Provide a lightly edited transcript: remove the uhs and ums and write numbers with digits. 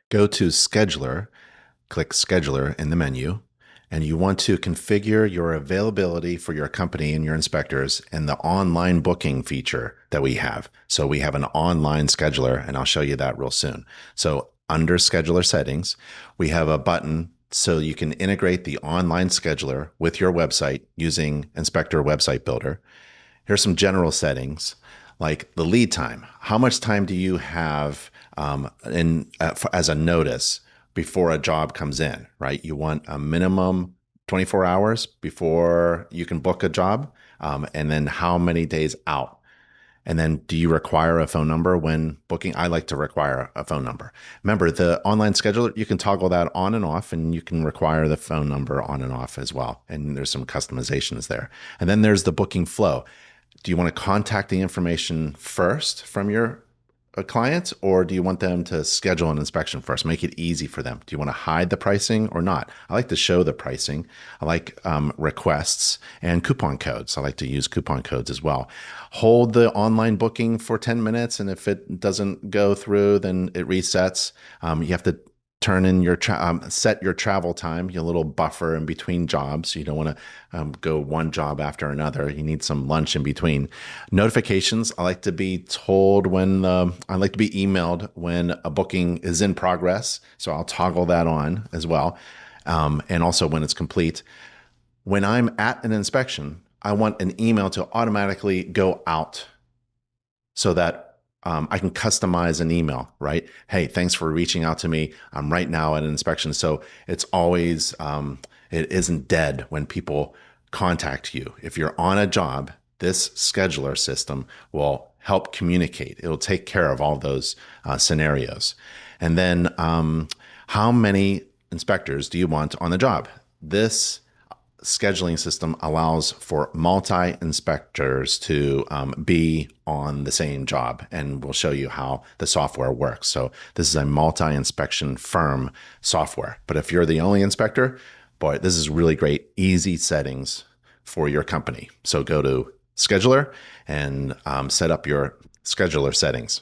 Go to Scheduler, click Scheduler in the menu, and you want to configure your availability for your company and your inspectors in the online booking feature that we have. So we have an online scheduler, and I'll show you that real soon. So under Scheduler settings, we have a button so you can integrate the online scheduler with your website using Inspector Website Builder. Here's some general settings like the lead time. How much time do you have as a notice before a job comes in, right? You want a minimum 24 hours before you can book a job, and then how many days out. And then do you require a phone number when booking? I like to require a phone number. Remember, the online scheduler, you can toggle that on and off, and you can require the phone number on and off as well. And there's some customizations there. And then there's the booking flow. Do you want to contact the information first from your client, or do you want them to schedule an inspection first? Make it easy for them. Do you want to hide the pricing or not? I like to show the pricing. I like requests and coupon codes. I like to use coupon codes as well. Hold the online booking for 10 minutes, and if it doesn't go through, then it resets. You have to turn in your set your travel time, your little buffer in between jobs. You don't want to go one job after another. You need some lunch in between. Notifications, I like to be told when I like to be emailed when a booking is in progress. So I'll toggle that on as well. And also when it's complete. When I'm at an inspection, I want an email to automatically go out so that I can customize an email, right? Hey, thanks for reaching out to me. I'm right now at an inspection. So it's always, it isn't dead when people contact you. If you're on a job, this scheduler system will help communicate. It'll take care of all those scenarios. And then how many inspectors do you want on the job? This scheduling system allows for multi-inspectors to be on the same job, and we'll show you how the software works. So this is a multi-inspection firm software. But if you're the only inspector, boy, this is really great, easy settings for your company. So go to Scheduler and set up your scheduler settings.